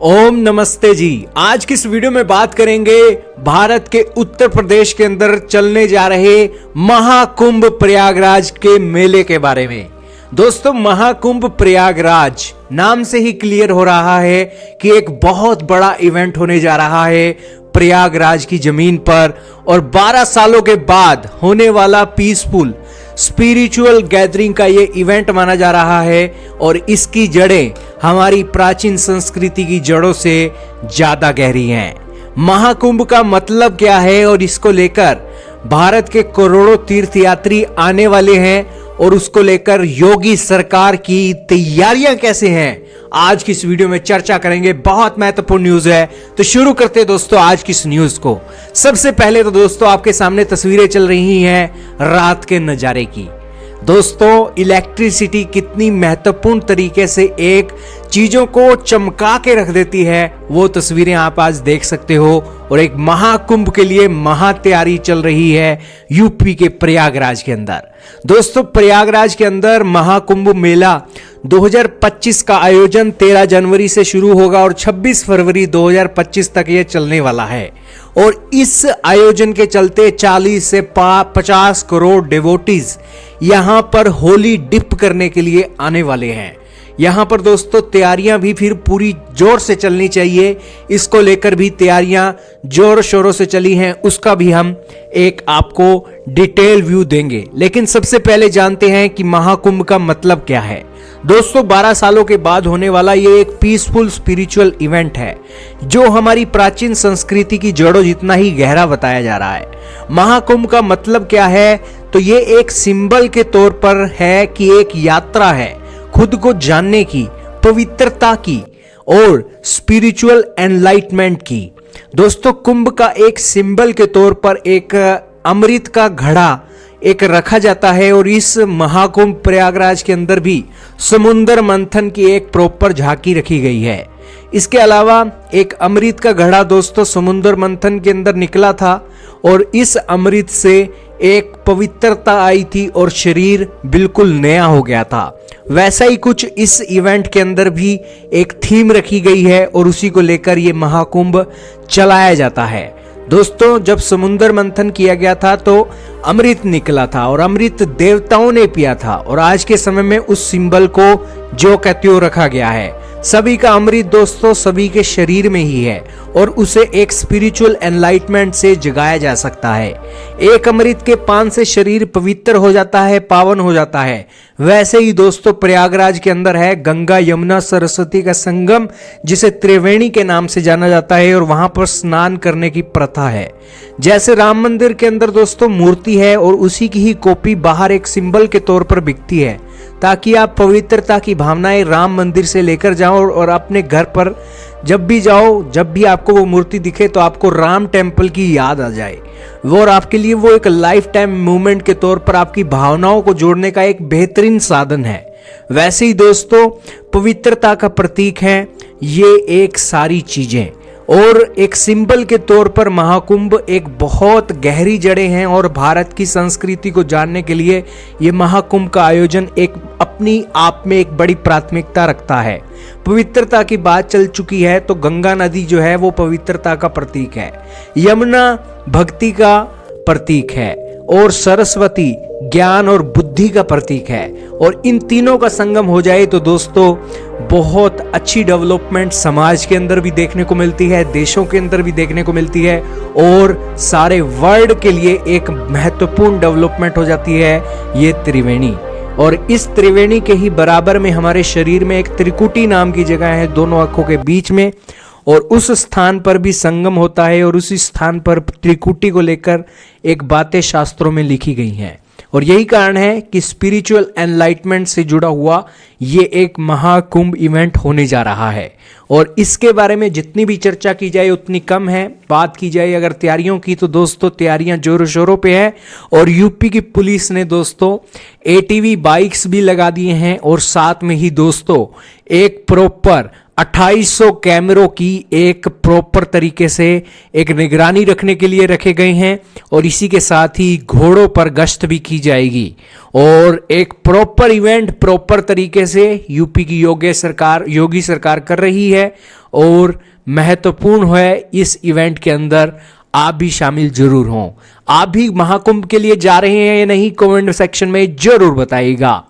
ओम नमस्ते जी। आज की इस वीडियो में बात करेंगे भारत के उत्तर प्रदेश के अंदर चलने जा रहे महाकुंभ प्रयागराज के मेले के बारे में। दोस्तों, महाकुंभ प्रयागराज नाम से ही क्लियर हो रहा है कि एक बहुत बड़ा इवेंट होने जा रहा है प्रयागराज की जमीन पर, और 12 सालों के बाद होने वाला पीसफुल स्पिरिचुअल गैदरिंग का ये इवेंट माना जा रहा है। और इसकी जड़ें हमारी प्राचीन संस्कृति की जड़ों से ज्यादा गहरी हैं। महाकुंभ का मतलब क्या है और इसको लेकर भारत के करोड़ों तीर्थयात्री आने वाले हैं, और उसको लेकर योगी सरकार की तैयारियां कैसे हैं, आज की इस वीडियो में चर्चा करेंगे। बहुत महत्वपूर्ण न्यूज है, तो शुरू करते हैं दोस्तों आज की इस न्यूज को। सबसे पहले तो दोस्तों आपके सामने तस्वीरें चल रही हैं रात के नजारे की। दोस्तों, इलेक्ट्रिसिटी कितनी महत्वपूर्ण तरीके से एक चीजों को चमका के रख देती है, वो तस्वीरें आप आज देख सकते हो। और एक महाकुंभ के लिए महा तैयारी चल रही है यूपी के प्रयागराज के अंदर। दोस्तों, प्रयागराज के अंदर महाकुंभ मेला 2025 का आयोजन 13 जनवरी से शुरू होगा और 26 फरवरी 2025 तक ये चलने वाला है। और इस आयोजन के चलते 40 से 50 करोड़ डिवोटीज यहां पर होली डिप करने के लिए आने वाले हैं। यहां पर दोस्तों तैयारियां भी फिर पूरी जोर से चलनी चाहिए। इसको लेकर भी तैयारियां जोर शोरों से चली हैं, उसका भी हम एक आपको डिटेल व्यू देंगे। लेकिन सबसे पहले जानते हैं कि महाकुंभ का मतलब क्या है। दोस्तों, 12 सालों के बाद होने वाला ये एक पीसफुल स्पिरिचुअल इवेंट है, जो हमारी प्राचीन संस्कृति की जड़ों जितना ही गहरा बताया जा रहा है। महाकुंभ का मतलब क्या है, तो ये एक सिंबल के तौर पर है कि एक यात्रा है खुद को जानने की, पवित्रता की और स्पिरिचुअल एनलाइटमेंट की। दोस्तों, कुंभ का एक सिंबल के तौर पर एक अमृत का घड़ा एक रखा जाता है, और इस महाकुंभ प्रयागराज के अंदर भी समुद्र मंथन की एक प्रॉपर झांकी रखी गई है। इसके अलावा एक अमृत का घड़ा दोस्तों समुद्र मंथन के अंदर निकला था, और इस अमृत से एक पवित्रता आई थी और शरीर बिल्कुल नया हो गया था। वैसा ही कुछ इस इवेंट के अंदर भी एक थीम रखी गई है, और उसी को लेकर ये महाकुंभ चलाया जाता है। दोस्तों, जब समुद्र मंथन किया गया था तो अमृत निकला था, और अमृत देवताओं ने पिया था, और आज के समय में उस सिंबल को जो का त्यों रखा गया है। सभी का अमृत दोस्तों सभी के शरीर में ही है, और उसे एक स्पिरिचुअल एनलाइटमेंट से जगाया जा सकता है। एक अमृत के पान से शरीर पवित्र हो जाता है, पावन हो जाता है। वैसे ही दोस्तों प्रयागराज के अंदर है गंगा यमुना सरस्वती का संगम, जिसे त्रिवेणी के नाम से जाना जाता है, और वहां पर स्नान करने की प्रथा है। जैसे राम मंदिर के अंदर दोस्तों मूर्ति है, और उसी की ही कॉपी बाहर एक सिंबल के तौर पर बिकती है, ताकि आप पवित्रता की भावनाएं राम मंदिर से लेकर जाओ, और अपने घर पर जब भी जाओ, जब भी आपको वो मूर्ति दिखे तो आपको राम टेम्पल की याद आ जाए वो, और आपके लिए वो एक लाइफ टाइम मूवमेंट के तौर पर आपकी भावनाओं को जोड़ने का एक बेहतरीन साधन है। वैसे ही दोस्तों पवित्रता का प्रतीक है ये एक सारी चीजें, और एक सिंबल के तौर पर महाकुंभ एक बहुत गहरी जड़ें हैं, और भारत की संस्कृति को जानने के लिए ये महाकुंभ का आयोजन एक अपनी आप में एक बड़ी प्राथमिकता रखता है। पवित्रता की बात चल चुकी है, तो गंगा नदी जो है वो पवित्रता का प्रतीक है, यमुना भक्ति का प्रतीक है, और सरस्वती ज्ञान और बुद्धि का प्रतीक है। और इन तीनों का संगम हो जाए तो दोस्तों बहुत अच्छी डेवलपमेंट समाज के अंदर भी देखने को मिलती है, देशों के अंदर भी देखने को मिलती है, और सारे वर्ल्ड के लिए एक महत्वपूर्ण डेवलपमेंट हो जाती है ये त्रिवेणी। और इस त्रिवेणी के ही बराबर में हमारे शरीर में एक त्रिकुटी नाम की जगह है दोनों आंखों के बीच में, और उस स्थान पर भी संगम होता है, और उसी स्थान पर त्रिकुटी को लेकर एक बातें शास्त्रों में लिखी गई हैं। और यही कारण है कि स्पिरिचुअल एनलाइटमेंट से जुड़ा हुआ ये एक महाकुंभ इवेंट होने जा रहा है। और इसके बारे में जितनी भी चर्चा की जाए उतनी कम है। बात की जाए अगर तैयारियों की, तो दोस्तों तैयारियां जोरों शोरों पे है, और यूपी की पुलिस ने दोस्तों ATV बाइक्स भी लगा दिए हैं, और साथ में ही दोस्तों एक प्रॉपर 2800 कैमरों की एक प्रॉपर तरीके से एक निगरानी रखने के लिए रखे गए हैं और इसी के साथ ही घोड़ों पर गश्त भी की जाएगी और एक प्रॉपर इवेंट प्रॉपर तरीके से यूपी की योगी सरकार कर रही है और महत्वपूर्ण है इस इवेंट के अंदर आप भी शामिल जरूर हों। आप भी महाकुंभ के लिए जा रहे हैं या नहीं, कमेंट सेक्शन में जरूर बताइएगा।